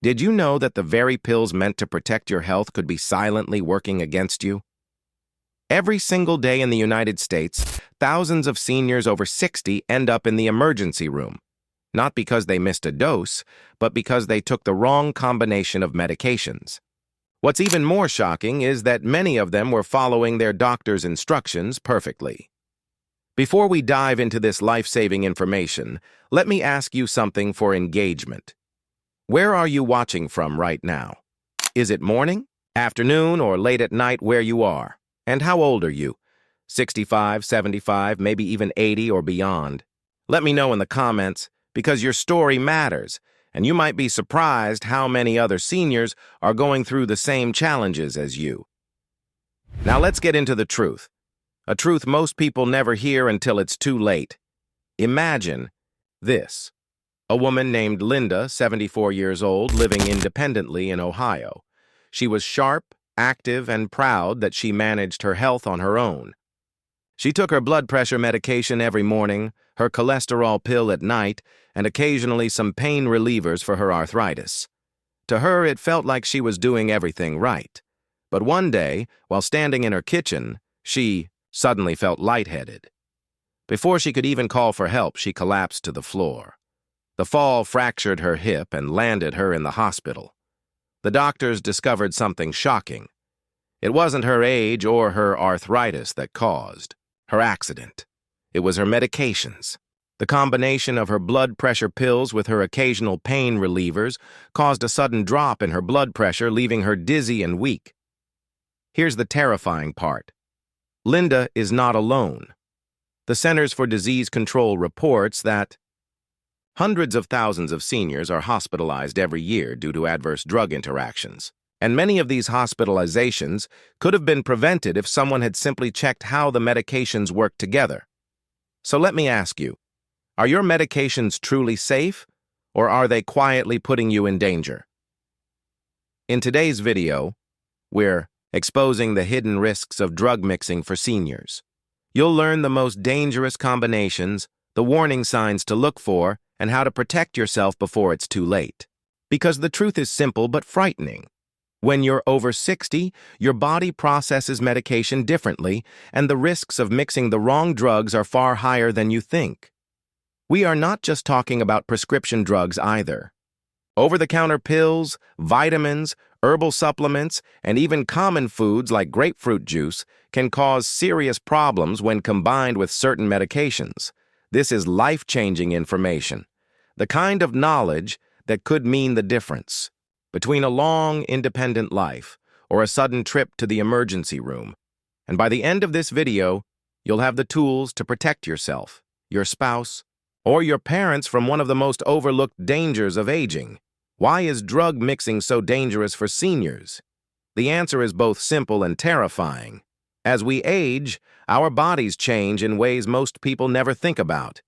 Did you know that the very pills meant to protect your health could be silently working against you? Every single day in the United States, thousands of seniors over 60 end up in the emergency room, not because they missed a dose, but because they took the wrong combination of medications. What's even more shocking is that many of them were following their doctor's instructions perfectly. Before we dive into this life-saving information, let me ask you something for engagement. Where are you watching from right now? Is it morning, afternoon, or late at night where you are? And how old are you? 65, 75, maybe even 80 or beyond? Let me know in the comments, because your story matters, and you might be surprised how many other seniors are going through the same challenges as you. Now let's get into the truth. A truth most people never hear until it's too late. Imagine this. A woman named Linda, 74 years old, living independently in Ohio. She was sharp, active, and proud that she managed her health on her own. She took her blood pressure medication every morning, her cholesterol pill at night, and occasionally some pain relievers for her arthritis. To her, it felt like she was doing everything right. But one day, while standing in her kitchen, she suddenly felt lightheaded. Before she could even call for help, she collapsed to the floor. The fall fractured her hip and landed her in the hospital. The doctors discovered something shocking. It wasn't her age or her arthritis that caused her accident. It was her medications. The combination of her blood pressure pills with her occasional pain relievers caused a sudden drop in her blood pressure, leaving her dizzy and weak. Here's the terrifying part. Linda is not alone. The Centers for Disease Control reports that hundreds of thousands of seniors are hospitalized every year due to adverse drug interactions, and many of these hospitalizations could have been prevented if someone had simply checked how the medications work together. So let me ask you, are your medications truly safe, or are they quietly putting you in danger? In today's video, we're exposing the hidden risks of drug mixing for seniors. You'll learn the most dangerous combinations, the warning signs to look for, and how to protect yourself before it's too late. Because the truth is simple but frightening. When you're over 60, your body processes medication differently, and the risks of mixing the wrong drugs are far higher than you think. We are not just talking about prescription drugs either. Over-the-counter pills, vitamins, herbal supplements, and even common foods like grapefruit juice can cause serious problems when combined with certain medications. This is life-changing information, the kind of knowledge that could mean the difference between a long, independent life or a sudden trip to the emergency room. And by the end of this video, you'll have the tools to protect yourself, your spouse, or your parents from one of the most overlooked dangers of aging. Why is drug mixing so dangerous for seniors? The answer is both simple and terrifying. As we age, our bodies change in ways most people never think about.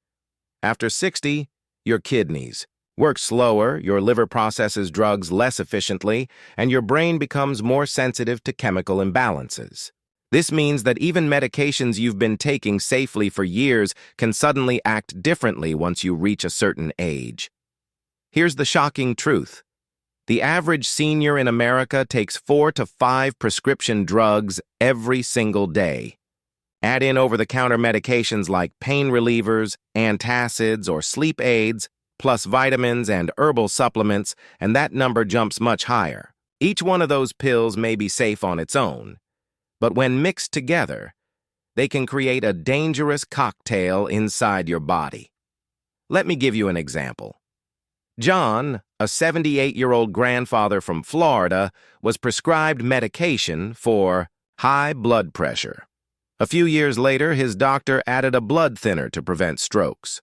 After 60, your kidneys work slower, your liver processes drugs less efficiently, and your brain becomes more sensitive to chemical imbalances. This means that even medications you've been taking safely for years can suddenly act differently once you reach a certain age. Here's the shocking truth. The average senior in America takes 4 to 5 prescription drugs every single day. Add in over-the-counter medications like pain relievers, antacids, or sleep aids, plus vitamins and herbal supplements, and that number jumps much higher. Each one of those pills may be safe on its own, but when mixed together, they can create a dangerous cocktail inside your body. Let me give you an example. John, a 78-year-old grandfather from Florida, was prescribed medication for high blood pressure. A few years later, his doctor added a blood thinner to prevent strokes.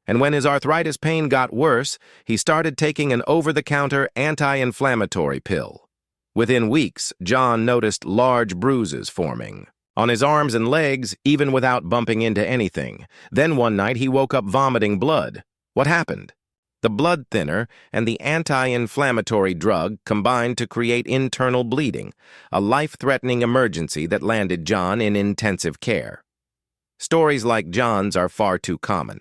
And when his arthritis pain got worse, he started taking an over-the-counter anti-inflammatory pill. Within weeks, John noticed large bruises forming on his arms and legs, even without bumping into anything. Then one night, he woke up vomiting blood. What happened? The blood thinner and the anti-inflammatory drug combined to create internal bleeding, a life-threatening emergency that landed John in intensive care. Stories like John's are far too common.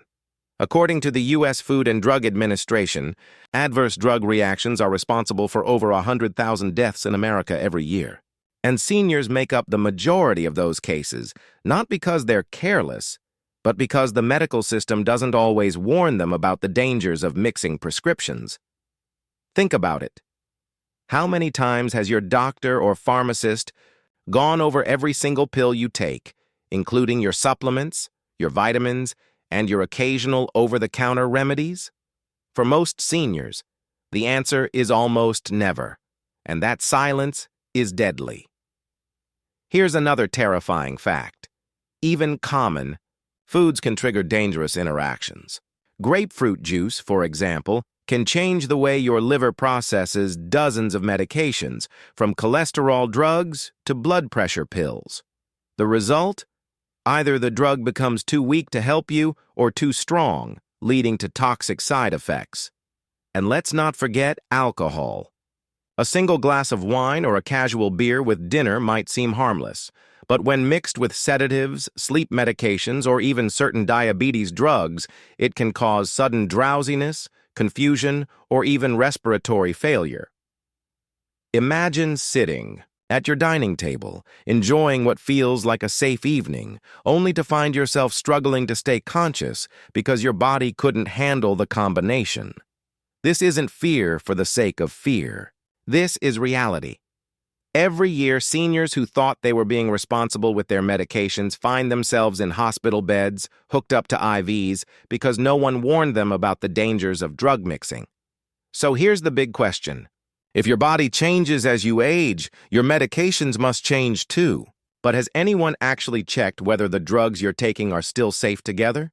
According to the U.S. Food and Drug Administration, adverse drug reactions are responsible for over 100,000 deaths in America every year. And seniors make up the majority of those cases, not because they're careless, but because the medical system doesn't always warn them about the dangers of mixing prescriptions. Think about it. How many times has your doctor or pharmacist gone over every single pill you take, including your supplements, your vitamins, and your occasional over-the-counter remedies? For most seniors, the answer is almost never, and that silence is deadly. Here's another terrifying fact. Even common foods can trigger dangerous interactions. Grapefruit juice, for example, can change the way your liver processes dozens of medications, from cholesterol drugs to blood pressure pills. The result? Either the drug becomes too weak to help you or too strong, leading to toxic side effects. And let's not forget alcohol. A single glass of wine or a casual beer with dinner might seem harmless, but when mixed with sedatives, sleep medications, or even certain diabetes drugs, it can cause sudden drowsiness, confusion, or even respiratory failure. Imagine sitting at your dining table, enjoying what feels like a safe evening, only to find yourself struggling to stay conscious because your body couldn't handle the combination. This isn't fear for the sake of fear. This is reality. Every year, seniors who thought they were being responsible with their medications find themselves in hospital beds, hooked up to IVs, because no one warned them about the dangers of drug mixing. So here's the big question. If your body changes as you age, your medications must change too. But has anyone actually checked whether the drugs you're taking are still safe together?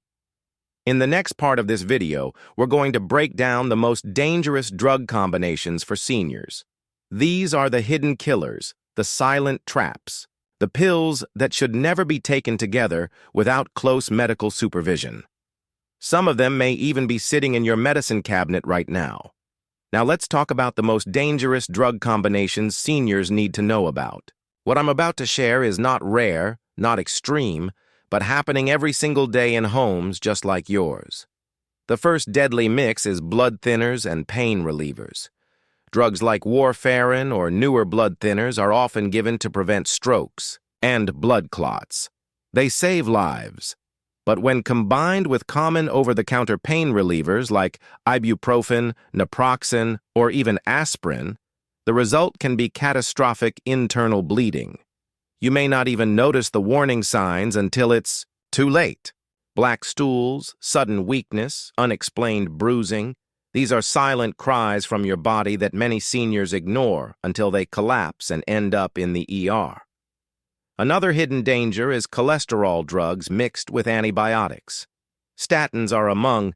In the next part of this video, we're going to break down the most dangerous drug combinations for seniors. These are the hidden killers, the silent traps, the pills that should never be taken together without close medical supervision. Some of them may even be sitting in your medicine cabinet right now. Now let's talk about the most dangerous drug combinations seniors need to know about. What I'm about to share is not rare, not extreme, but happening every single day in homes just like yours. The first deadly mix is blood thinners and pain relievers. Drugs like warfarin or newer blood thinners are often given to prevent strokes and blood clots. They save lives. But when combined with common over-the-counter pain relievers like ibuprofen, naproxen, or even aspirin, the result can be catastrophic internal bleeding. You may not even notice the warning signs until it's too late. Black stools, sudden weakness, unexplained bruising. These are silent cries from your body that many seniors ignore until they collapse and end up in the ER. Another hidden danger is cholesterol drugs mixed with antibiotics. Statins are among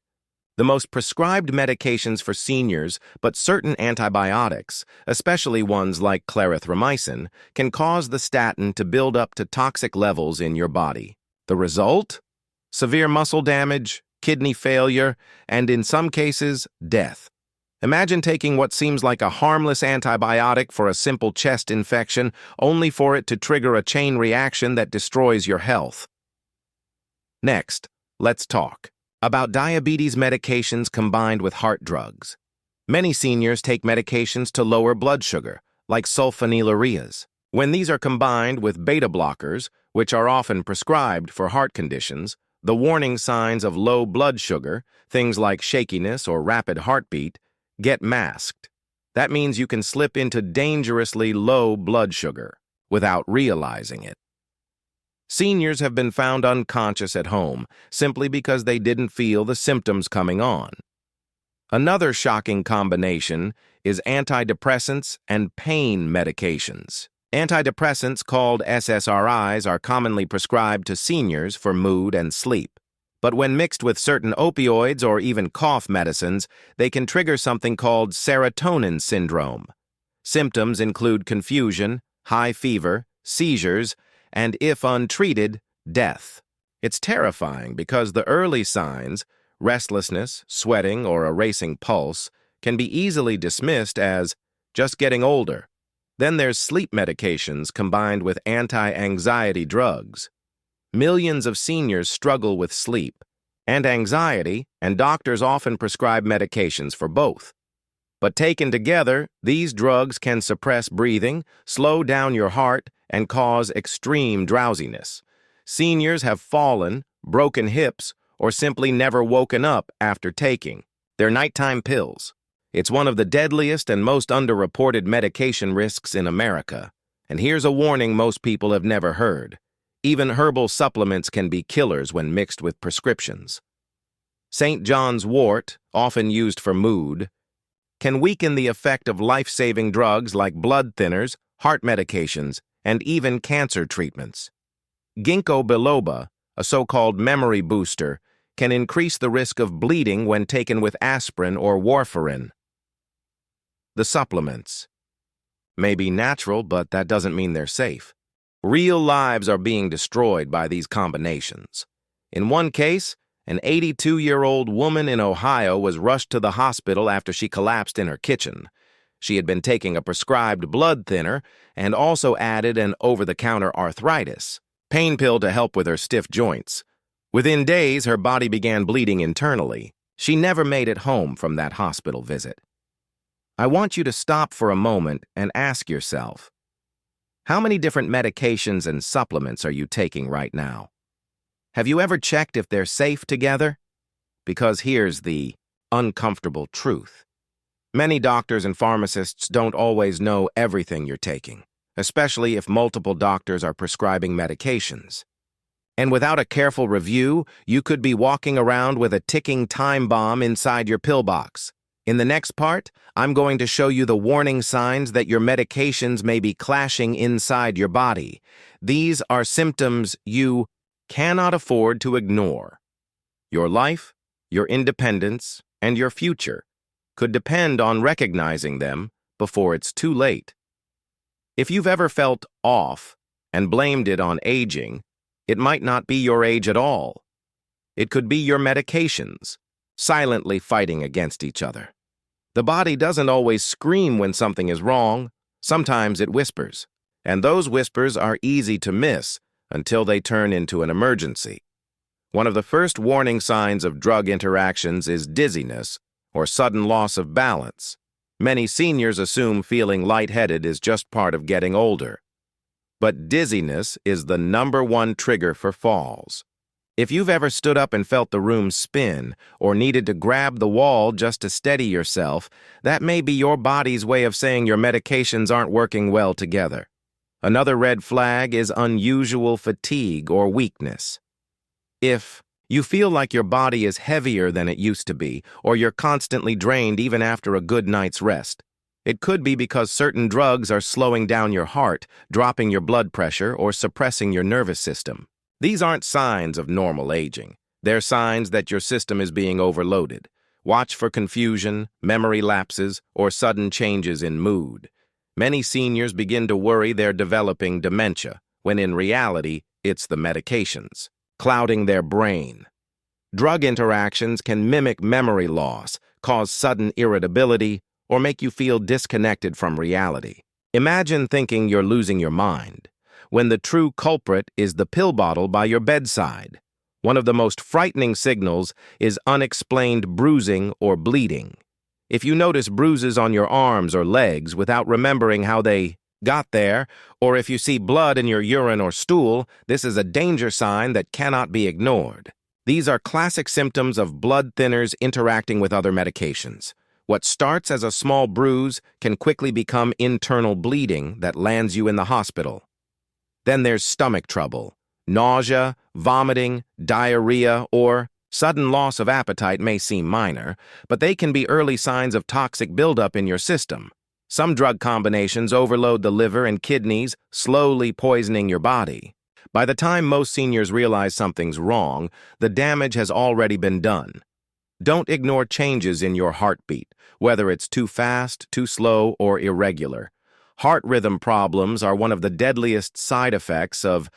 the most prescribed medications for seniors, but certain antibiotics, especially ones like clarithromycin, can cause the statin to build up to toxic levels in your body. The result? Severe muscle damage, kidney failure, and in some cases, death. Imagine taking what seems like a harmless antibiotic for a simple chest infection, only for it to trigger a chain reaction that destroys your health. Next, let's talk about diabetes medications combined with heart drugs. Many seniors take medications to lower blood sugar, like sulfonylureas. When these are combined with beta blockers, which are often prescribed for heart conditions, the warning signs of low blood sugar, things like shakiness or rapid heartbeat, get masked. That means you can slip into dangerously low blood sugar without realizing it. Seniors have been found unconscious at home simply because they didn't feel the symptoms coming on. Another shocking combination is antidepressants and pain medications. Antidepressants, called SSRIs, are commonly prescribed to seniors for mood and sleep. But when mixed with certain opioids or even cough medicines, they can trigger something called serotonin syndrome. Symptoms include confusion, high fever, seizures, and if untreated, death. It's terrifying because the early signs, restlessness, sweating, or a racing pulse, can be easily dismissed as just getting older. Then there's sleep medications combined with anti-anxiety drugs. Millions of seniors struggle with sleep, and anxiety, and doctors often prescribe medications for both. But taken together, these drugs can suppress breathing, slow down your heart, and cause extreme drowsiness. Seniors have fallen, broken hips, or simply never woken up after taking their nighttime pills. It's one of the deadliest and most underreported medication risks in America. And here's a warning most people have never heard. Even herbal supplements can be killers when mixed with prescriptions. St. John's wort, often used for mood, can weaken the effect of life-saving drugs like blood thinners, heart medications, and even cancer treatments. Ginkgo biloba, a so-called memory booster, can increase the risk of bleeding when taken with aspirin or warfarin. The supplements may be natural, but that doesn't mean they're safe. Real lives are being destroyed by these combinations. In one case, an 82-year-old woman in Ohio was rushed to the hospital after she collapsed in her kitchen. She had been taking a prescribed blood thinner and also added an over-the-counter arthritis pain pill to help with her stiff joints. Within days, her body began bleeding internally. She never made it home from that hospital visit. I want you to stop for a moment and ask yourself, how many different medications and supplements are you taking right now? Have you ever checked if they're safe together? Because here's the uncomfortable truth. Many doctors and pharmacists don't always know everything you're taking, especially if multiple doctors are prescribing medications. And without a careful review, you could be walking around with a ticking time bomb inside your pillbox. In the next part, I'm going to show you the warning signs that your medications may be clashing inside your body. These are symptoms you cannot afford to ignore. Your life, your independence, and your future could depend on recognizing them before it's too late. If you've ever felt off and blamed it on aging, it might not be your age at all. It could be your medications, silently fighting against each other. The body doesn't always scream when something is wrong. Sometimes it whispers, and those whispers are easy to miss until they turn into an emergency. One of the first warning signs of drug interactions is dizziness or sudden loss of balance. Many seniors assume feeling lightheaded is just part of getting older. But dizziness is the #1 trigger for falls. If you've ever stood up and felt the room spin or needed to grab the wall just to steady yourself, that may be your body's way of saying your medications aren't working well together. Another red flag is unusual fatigue or weakness. If you feel like your body is heavier than it used to be, or you're constantly drained even after a good night's rest, it could be because certain drugs are slowing down your heart, dropping your blood pressure, or suppressing your nervous system. These aren't signs of normal aging. They're signs that your system is being overloaded. Watch for confusion, memory lapses, or sudden changes in mood. Many seniors begin to worry they're developing dementia, when in reality, it's the medications clouding their brain. Drug interactions can mimic memory loss, cause sudden irritability, or make you feel disconnected from reality. Imagine thinking you're losing your mind, when the true culprit is the pill bottle by your bedside. One of the most frightening signals is unexplained bruising or bleeding. If you notice bruises on your arms or legs without remembering how they got there, or if you see blood in your urine or stool, this is a danger sign that cannot be ignored. These are classic symptoms of blood thinners interacting with other medications. What starts as a small bruise can quickly become internal bleeding that lands you in the hospital. Then there's stomach trouble. Nausea, vomiting, diarrhea, or sudden loss of appetite may seem minor, but they can be early signs of toxic buildup in your system. Some drug combinations overload the liver and kidneys, slowly poisoning your body. By the time most seniors realize something's wrong, the damage has already been done. Don't ignore changes in your heartbeat, whether it's too fast, too slow, or irregular. Heart rhythm problems are one of the deadliest side effects of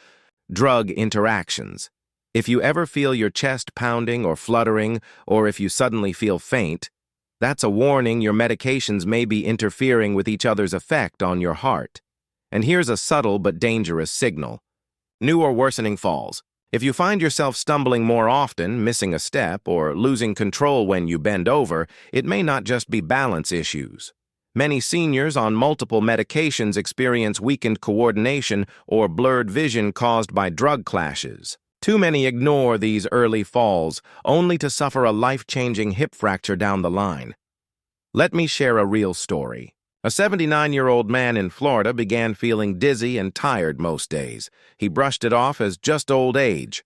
drug interactions. If you ever feel your chest pounding or fluttering, or if you suddenly feel faint, that's a warning your medications may be interfering with each other's effect on your heart. And here's a subtle but dangerous signal. New or worsening falls. If you find yourself stumbling more often, missing a step, or losing control when you bend over, it may not just be balance issues. Many seniors on multiple medications experience weakened coordination or blurred vision caused by drug clashes. Too many ignore these early falls, only to suffer a life-changing hip fracture down the line. Let me share a real story. A 79-year-old man in Florida began feeling dizzy and tired most days. He brushed it off as just old age.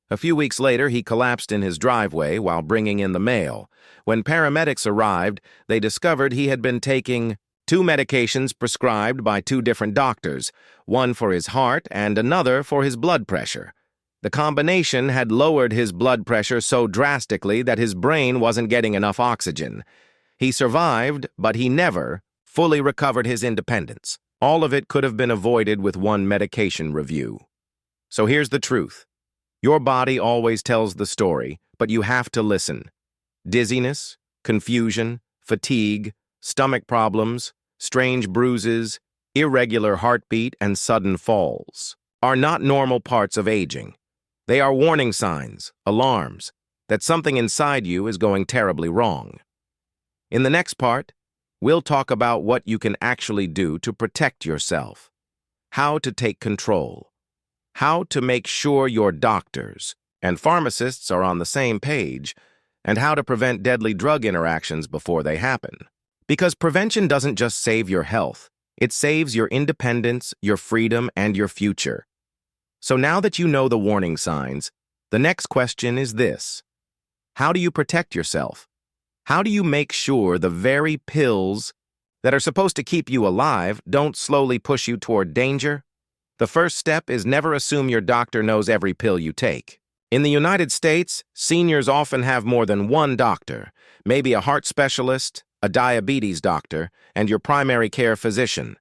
A few weeks later, he collapsed in his driveway while bringing in the mail. When paramedics arrived, they discovered he had been taking 2 medications prescribed by 2 different doctors, one for his heart and another for his blood pressure. The combination had lowered his blood pressure so drastically that his brain wasn't getting enough oxygen. He survived, but he never fully recovered his independence. All of it could have been avoided with one medication review. So here's the truth. Your body always tells the story, but you have to listen. Dizziness, confusion, fatigue, stomach problems, strange bruises, irregular heartbeat, and sudden falls are not normal parts of aging. They are warning signs, alarms, that something inside you is going terribly wrong. In the next part, we'll talk about what you can actually do to protect yourself, how to take control, how to make sure your doctors and pharmacists are on the same page, and how to prevent deadly drug interactions before they happen. Because prevention doesn't just save your health, it saves your independence, your freedom, and your future. So now that you know the warning signs, the next question is this: how do you protect yourself? How do you make sure the very pills that are supposed to keep you alive don't slowly push you toward danger? The first step is never assume your doctor knows every pill you take. In the United States, seniors often have more than one doctor, maybe a heart specialist, a diabetes doctor, and your primary care physician.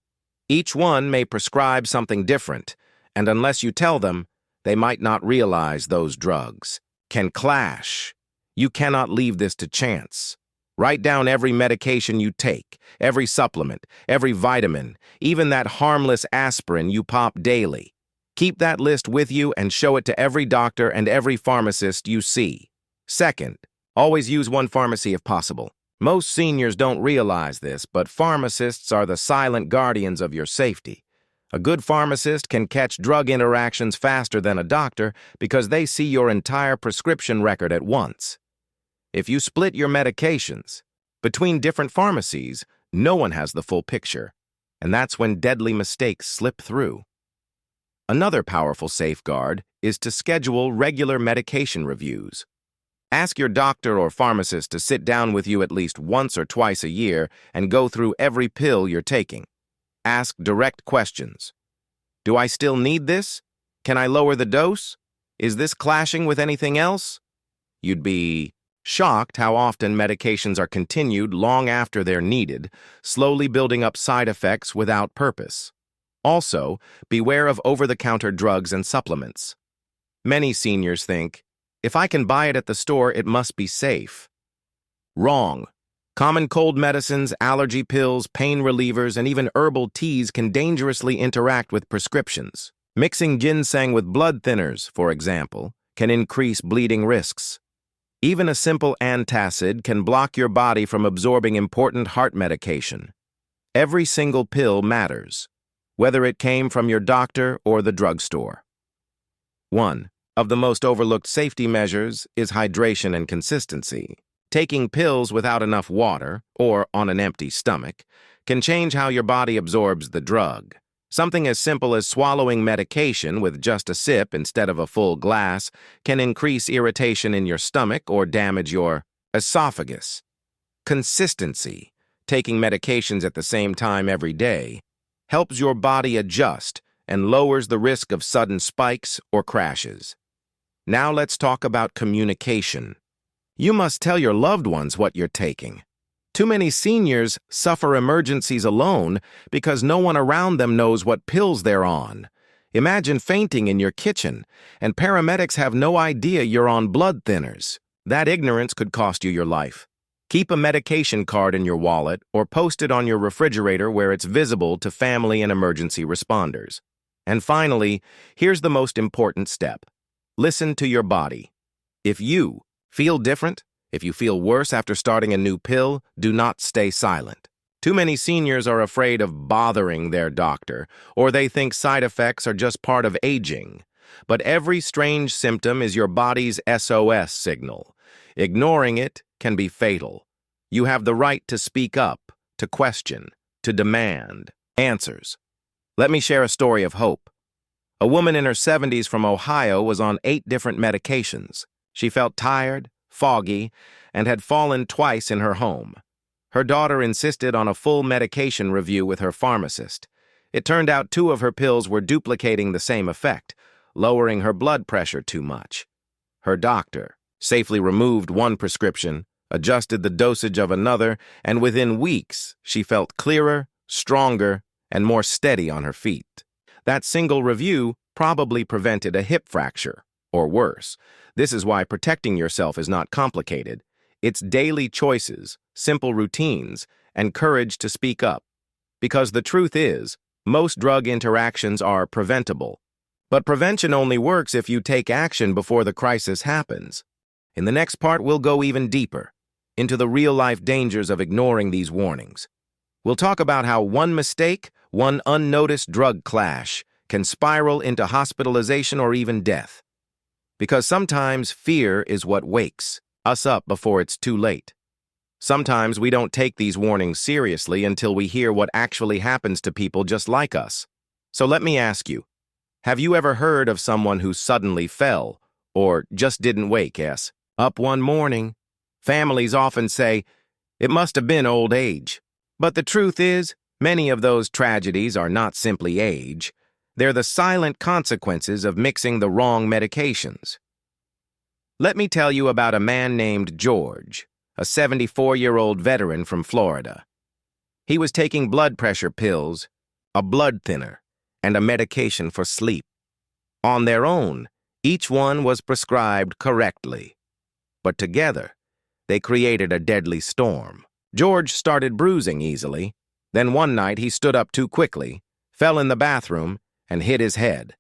Each one may prescribe something different, and unless you tell them, they might not realize those drugs can clash. You cannot leave this to chance. Write down every medication you take, every supplement, every vitamin, even that harmless aspirin you pop daily. Keep that list with you and show it to every doctor and every pharmacist you see. Second, always use one pharmacy if possible. Most seniors don't realize this, but pharmacists are the silent guardians of your safety. A good pharmacist can catch drug interactions faster than a doctor because they see your entire prescription record at once. If you split your medications between different pharmacies, no one has the full picture, and that's when deadly mistakes slip through. Another powerful safeguard is to schedule regular medication reviews. Ask your doctor or pharmacist to sit down with you at least once or twice a year and go through every pill you're taking. Ask direct questions. Do I still need this? Can I lower the dose? Is this clashing with anything else? You'd be shocked how often medications are continued long after they're needed, slowly building up side effects without purpose. Also, beware of over-the-counter drugs and supplements. Many seniors think, if I can buy it at the store, it must be safe. Wrong. Common cold medicines, allergy pills, pain relievers, and even herbal teas can dangerously interact with prescriptions. Mixing ginseng with blood thinners, for example, can increase bleeding risks. Even a simple antacid can block your body from absorbing important heart medication. Every single pill matters, whether it came from your doctor or the drugstore. One of the most overlooked safety measures is hydration and consistency. Taking pills without enough water, or on an empty stomach, can change how your body absorbs the drug. Something as simple as swallowing medication with just a sip instead of a full glass can increase irritation in your stomach or damage your esophagus. Consistency, taking medications at the same time every day, helps your body adjust and lowers the risk of sudden spikes or crashes. Now let's talk about communication. You must tell your loved ones what you're taking. Too many seniors suffer emergencies alone because no one around them knows what pills they're on. Imagine fainting in your kitchen, and paramedics have no idea you're on blood thinners. That ignorance could cost you your life. Keep a medication card in your wallet or post it on your refrigerator where it's visible to family and emergency responders. And finally, here's the most important step. Listen to your body. If you feel different, if you feel worse after starting a new pill, do not stay silent. Too many seniors are afraid of bothering their doctor, or they think side effects are just part of aging. But every strange symptom is your body's SOS signal. Ignoring it can be fatal. You have the right to speak up, to question, to demand answers. Let me share a story of hope. A woman in her 70s from Ohio was on 8 different medications. She felt tired, foggy, and had fallen twice in her home. Her daughter insisted on a full medication review with her pharmacist. It turned out 2 of her pills were duplicating the same effect, lowering her blood pressure too much. Her doctor safely removed one prescription, adjusted the dosage of another, and within weeks, she felt clearer, stronger, and more steady on her feet. That single review probably prevented a hip fracture, or worse. This is why protecting yourself is not complicated. It's daily choices, simple routines, and courage to speak up. Because the truth is, most drug interactions are preventable. But prevention only works if you take action before the crisis happens. In the next part, we'll go even deeper, into the real-life dangers of ignoring these warnings. We'll talk about how one mistake, one unnoticed drug clash, can spiral into hospitalization or even death. Because sometimes fear is what wakes us up before it's too late. Sometimes we don't take these warnings seriously until we hear what actually happens to people just like us. So let me ask you, have you ever heard of someone who suddenly fell, or just didn't wake up one morning? Families often say, it must have been old age. But the truth is, many of those tragedies are not simply age. They're the silent consequences of mixing the wrong medications. Let me tell you about a man named George, a 74-year-old veteran from Florida. He was taking blood pressure pills, a blood thinner, and a medication for sleep. On their own, each one was prescribed correctly. But together, they created a deadly storm. George started bruising easily. Then one night he stood up too quickly, fell in the bathroom, and hit his head.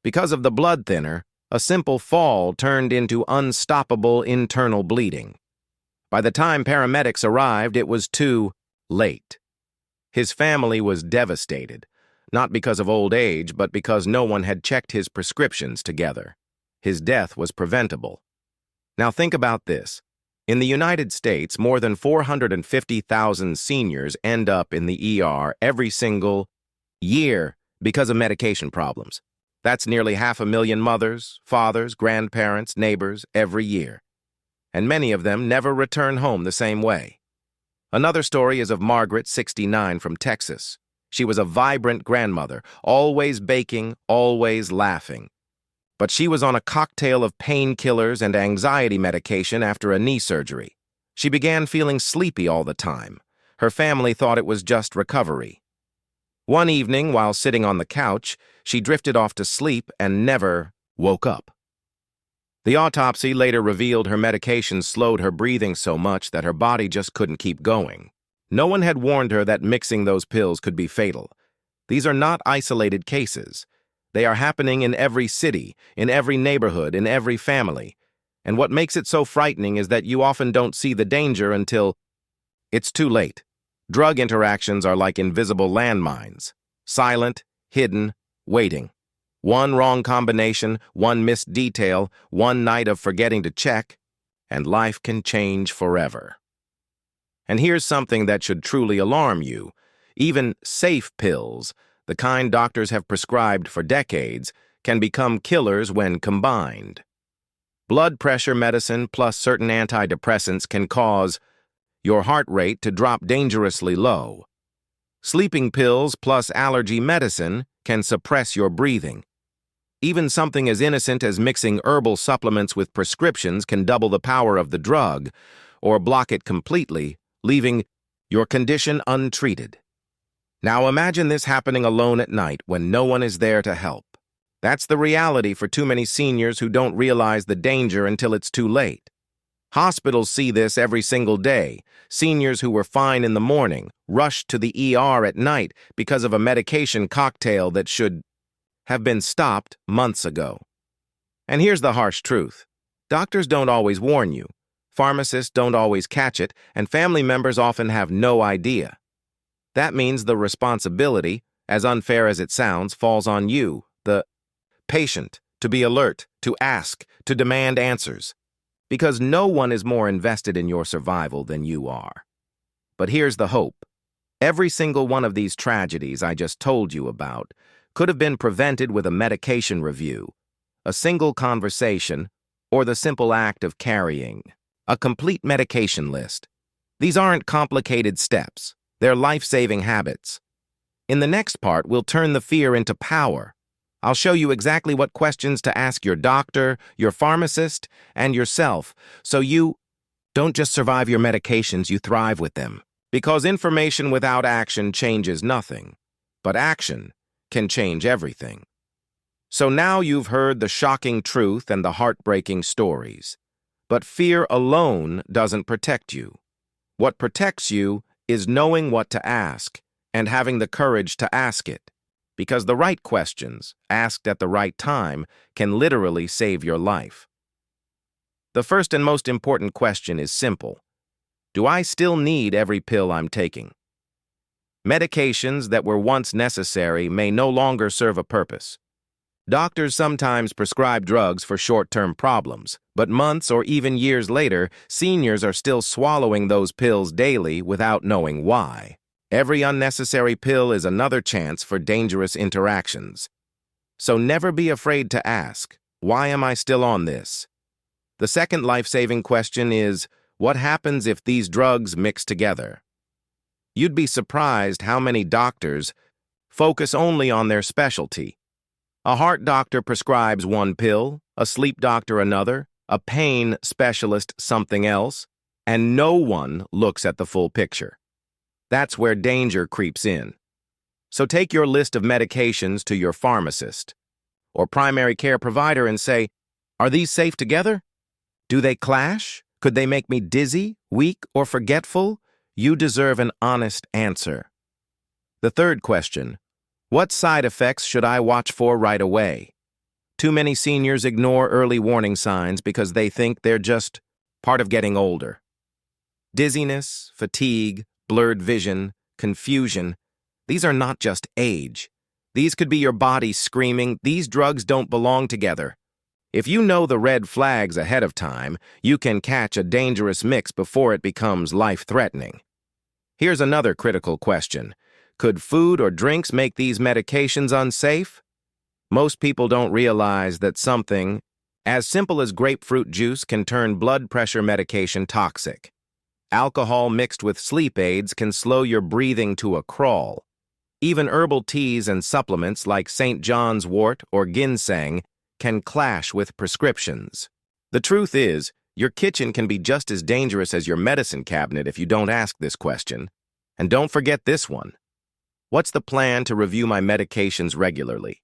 Because of the blood thinner, a simple fall turned into unstoppable internal bleeding. By the time paramedics arrived, it was too late. His family was devastated, not because of old age, but because no one had checked his prescriptions together. His death was preventable. Now think about this. In the United States, more than 450,000 seniors end up in the ER every single year because of medication problems. That's nearly 500,000 mothers, fathers, grandparents, neighbors every year. And many of them never return home the same way. Another story is of Margaret, 69, from Texas. She was a vibrant grandmother, always baking, always laughing. But she was on a cocktail of painkillers and anxiety medication after a knee surgery. She began feeling sleepy all the time. Her family thought it was just recovery. One evening, while sitting on the couch, she drifted off to sleep and never woke up. The autopsy later revealed her medication slowed her breathing so much that her body just couldn't keep going. No one had warned her that mixing those pills could be fatal. These are not isolated cases. They are happening in every city, in every neighborhood, in every family. And what makes it so frightening is that you often don't see the danger until it's too late. Drug interactions are like invisible landmines. Silent, hidden, waiting. One wrong combination, one missed detail, one night of forgetting to check, and life can change forever. And here's something that should truly alarm you. Even safe pills, the kind doctors have prescribed for decades, can become killers when combined. Blood pressure medicine plus certain antidepressants can cause your heart rate to drop dangerously low. Sleeping pills plus allergy medicine can suppress your breathing. Even something as innocent as mixing herbal supplements with prescriptions can double the power of the drug or block it completely, leaving your condition untreated. Now imagine this happening alone at night when no one is there to help. That's the reality for too many seniors who don't realize the danger until it's too late. Hospitals see this every single day. Seniors who were fine in the morning rushed to the ER at night because of a medication cocktail that should have been stopped months ago. And here's the harsh truth. Doctors don't always warn you. Pharmacists don't always catch it, and family members often have no idea. That means the responsibility, as unfair as it sounds, falls on you, the patient, to be alert, to ask, to demand answers. Because no one is more invested in your survival than you are. But here's the hope. Every single one of these tragedies I just told you about could have been prevented with a medication review, a single conversation, or the simple act of carrying a complete medication list. These aren't complicated steps. They're life-saving habits. In the next part, we'll turn the fear into power. I'll show you exactly what questions to ask your doctor, your pharmacist, and yourself, so you don't just survive your medications, you thrive with them. Because information without action changes nothing, but action can change everything. So now you've heard the shocking truth and the heartbreaking stories. But fear alone doesn't protect you. What protects you is knowing what to ask and having the courage to ask it. Because the right questions, asked at the right time, can literally save your life. The first and most important question is simple. Do I still need every pill I'm taking? Medications that were once necessary may no longer serve a purpose. Doctors sometimes prescribe drugs for short-term problems, but months or even years later, seniors are still swallowing those pills daily without knowing why. Every unnecessary pill is another chance for dangerous interactions. So never be afraid to ask, why am I still on this? The second life-saving question is, what happens if these drugs mix together? You'd be surprised how many doctors focus only on their specialty. A heart doctor prescribes one pill, a sleep doctor another, a pain specialist something else, and no one looks at the full picture. That's where danger creeps in. So take your list of medications to your pharmacist or primary care provider and say, are these safe together? Do they clash? Could they make me dizzy, weak, or forgetful? You deserve an honest answer. The third question, what side effects should I watch for right away? Too many seniors ignore early warning signs because they think they're just part of getting older. Dizziness, fatigue, blurred vision, confusion, these are not just age. These could be your body screaming, these drugs don't belong together. If you know the red flags ahead of time, you can catch a dangerous mix before it becomes life-threatening. Here's another critical question. Could food or drinks make these medications unsafe? Most people don't realize that something as simple as grapefruit juice can turn blood pressure medication toxic. Alcohol mixed with sleep aids can slow your breathing to a crawl. Even herbal teas and supplements like St. John's wort or ginseng can clash with prescriptions. The truth is, your kitchen can be just as dangerous as your medicine cabinet if you don't ask this question. And don't forget this one. What's the plan to review my medications regularly?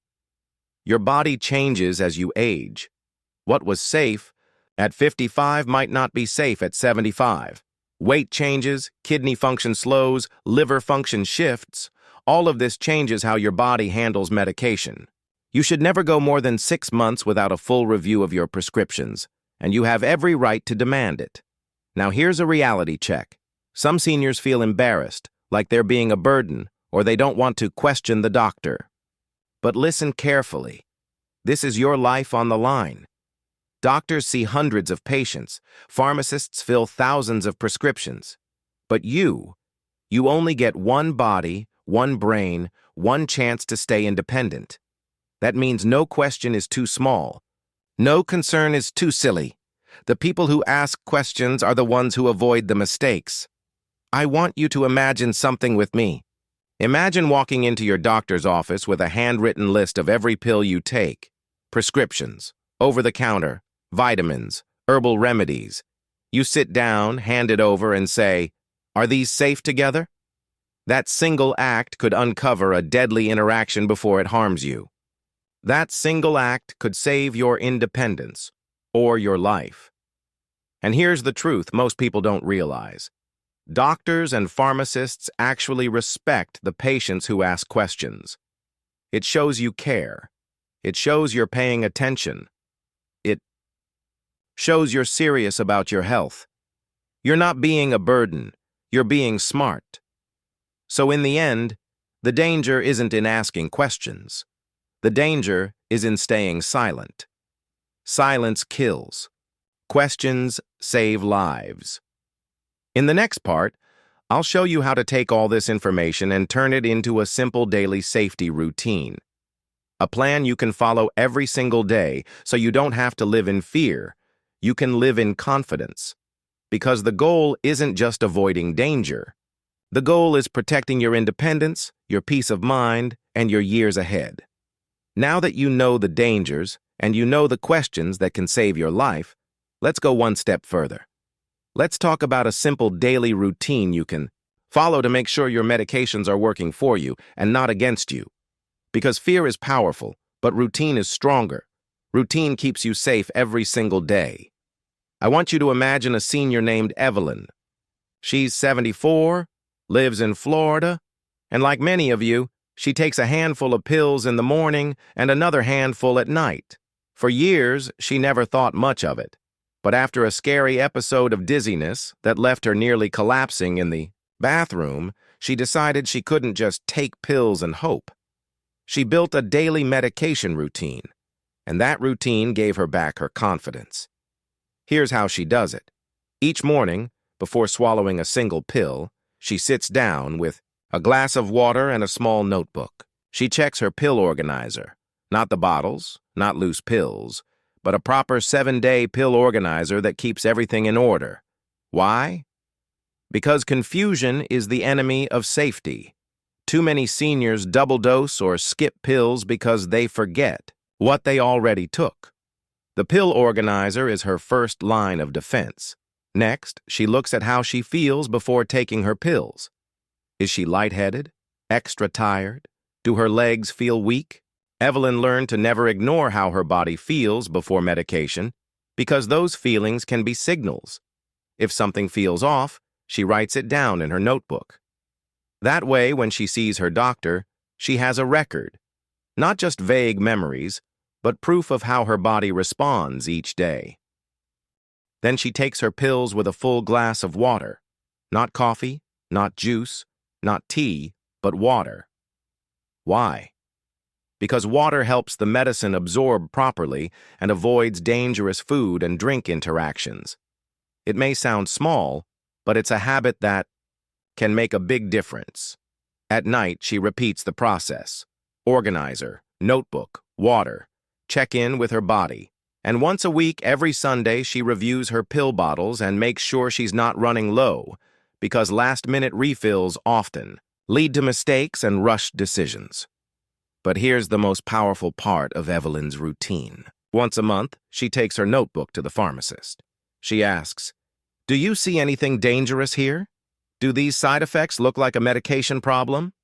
Your body changes as you age. What was safe at 55 might not be safe at 75. Weight changes, kidney function slows, liver function shifts. All of this changes how your body handles medication. You should never go more than 6 months without a full review of your prescriptions, and you have every right to demand it. Now here's a reality check. Some seniors feel embarrassed, like they're being a burden, or they don't want to question the doctor. But listen carefully. This is your life on the line. Doctors see hundreds of patients. Pharmacists fill thousands of prescriptions. But you only get one body, one brain, one chance to stay independent. That means no question is too small. No concern is too silly. The people who ask questions are the ones who avoid the mistakes. I want you to imagine something with me. Imagine walking into your doctor's office with a handwritten list of every pill you take, prescriptions, over-the-counter, vitamins, herbal remedies. You sit down, hand it over, and say, are these safe together? That single act could uncover a deadly interaction before it harms you. That single act could save your independence or your life. And here's the truth most people don't realize. Doctors and pharmacists actually respect the patients who ask questions. It shows you care. It shows you're paying attention. Shows you're serious about your health. You're not being a burden, you're being smart. So in the end, the danger isn't in asking questions. The danger is in staying silent. Silence kills. Questions save lives. In the next part, I'll show you how to take all this information and turn it into a simple daily safety routine. A plan you can follow every single day so you don't have to live in fear. You can live in confidence. Because the goal isn't just avoiding danger. The goal is protecting your independence, your peace of mind, and your years ahead. Now that you know the dangers and you know the questions that can save your life, let's go one step further. Let's talk about a simple daily routine you can follow to make sure your medications are working for you and not against you. Because fear is powerful, but routine is stronger. Routine keeps you safe every single day. I want you to imagine a senior named Evelyn. She's 74, lives in Florida, and like many of you, she takes a handful of pills in the morning and another handful at night. For years, she never thought much of it. But after a scary episode of dizziness that left her nearly collapsing in the bathroom, she decided she couldn't just take pills and hope. She built a daily medication routine, and that routine gave her back her confidence. Here's how she does it. Each morning, before swallowing a single pill, she sits down with a glass of water and a small notebook. She checks her pill organizer, not the bottles, not loose pills, but a proper 7-day pill organizer that keeps everything in order. Why? Because confusion is the enemy of safety. Too many seniors double dose or skip pills because they forget what they already took. The pill organizer is her first line of defense. Next, she looks at how she feels before taking her pills. Is she lightheaded? Extra tired? Do her legs feel weak? Evelyn learned to never ignore how her body feels before medication because those feelings can be signals. If something feels off, she writes it down in her notebook. That way, when she sees her doctor, she has a record, not just vague memories, but proof of how her body responds each day. Then she takes her pills with a full glass of water. Not coffee, not juice, not tea, but water. Why? Because water helps the medicine absorb properly and avoids dangerous food and drink interactions. It may sound small, but it's a habit that can make a big difference. At night, she repeats the process. Organizer, notebook, water. Check in with her body. And once a week, every Sunday, she reviews her pill bottles and makes sure she's not running low, because last-minute refills often lead to mistakes and rushed decisions. But here's the most powerful part of Evelyn's routine. Once a month, she takes her notebook to the pharmacist. She asks, "Do you see anything dangerous here? Do these side effects look like a medication problem?"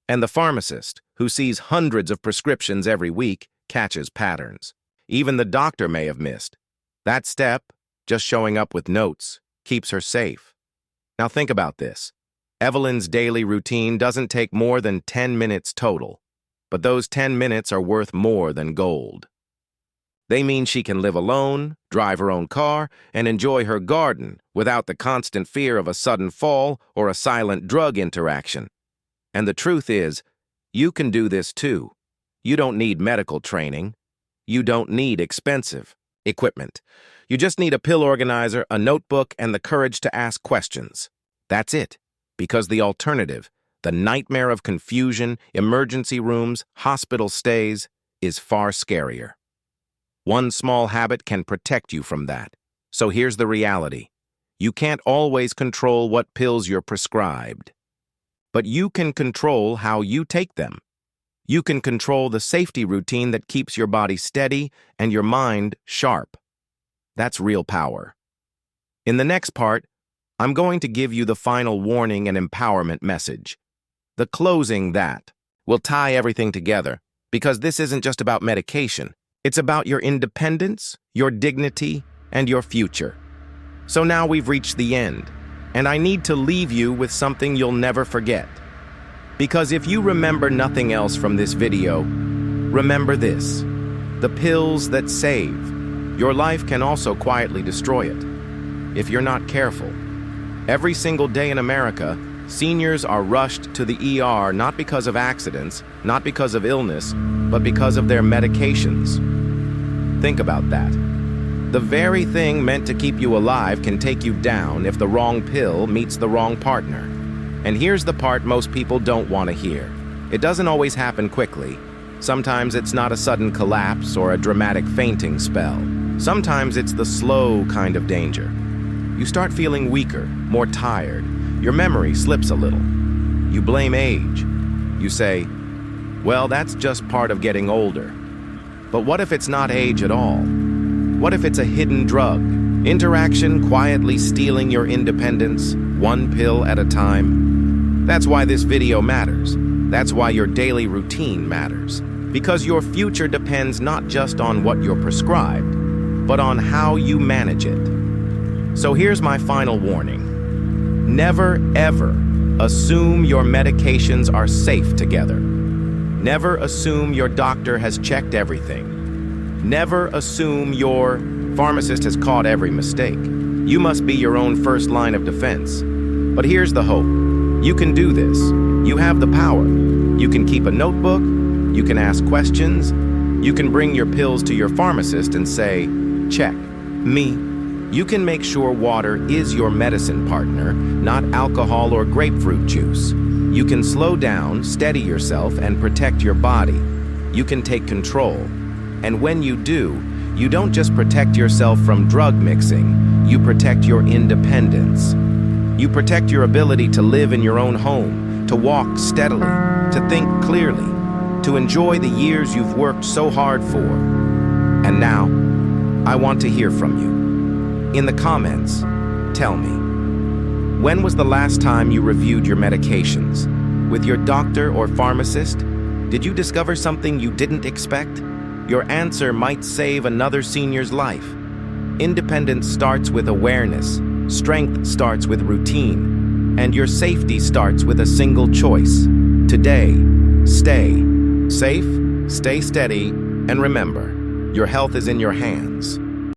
And the pharmacist, who sees hundreds of prescriptions every week, catches patterns. Even the doctor may have missed. That step, just showing up with notes, keeps her safe. Now think about this. Evelyn's daily routine doesn't take more than 10 minutes total. But those 10 minutes are worth more than gold. They mean she can live alone, drive her own car, and enjoy her garden without the constant fear of a sudden fall or a silent drug interaction. And the truth is, you can do this too. You don't need medical training. You don't need expensive equipment. You just need a pill organizer, a notebook, and the courage to ask questions. That's it. Because the alternative, the nightmare of confusion, emergency rooms, hospital stays, is far scarier. One small habit can protect you from that. So here's the reality. You can't always control what pills you're prescribed. But you can control how you take them. You can control the safety routine that keeps your body steady and your mind sharp. That's real power. In the next part, I'm going to give you the final warning and empowerment message. The closing that will tie everything together, because this isn't just about medication. It's about your independence, your dignity, and your future. So now we've reached the end, and I need to leave you with something you'll never forget. Because if you remember nothing else from this video, remember this: the pills that save, your life can also quietly destroy it if you're not careful. Every single day in America, seniors are rushed to the ER not because of accidents, not because of illness, but because of their medications. Think about that. The very thing meant to keep you alive can take you down if the wrong pill meets the wrong partner. And here's the part most people don't want to hear. It doesn't always happen quickly. Sometimes it's not a sudden collapse or a dramatic fainting spell. Sometimes it's the slow kind of danger. You start feeling weaker, more tired. Your memory slips a little. You blame age. You say, well, that's just part of getting older. But what if it's not age at all? What if it's a hidden drug? Interaction quietly stealing your independence, one pill at a time? That's why this video matters. That's why your daily routine matters. Because your future depends not just on what you're prescribed, but on how you manage it. So here's my final warning. Never, ever assume your medications are safe together. Never assume your doctor has checked everything. Never assume your pharmacist has caught every mistake. You must be your own first line of defense. But here's the hope. You can do this. You have the power. You can keep a notebook. You can ask questions. You can bring your pills to your pharmacist and say, check, me. You can make sure water is your medicine partner, not alcohol or grapefruit juice. You can slow down, steady yourself, and protect your body. You can take control. And when you do, you don't just protect yourself from drug mixing, you protect your independence. You protect your ability to live in your own home, to walk steadily, to think clearly, to enjoy the years you've worked so hard for. And now, I want to hear from you. In the comments, tell me, when was the last time you reviewed your medications? With your doctor or pharmacist? Did you discover something you didn't expect? Your answer might save another senior's life. Independence starts with awareness, strength starts with routine, and your safety starts with a single choice. Today, stay safe, stay steady, and remember, your health is in your hands.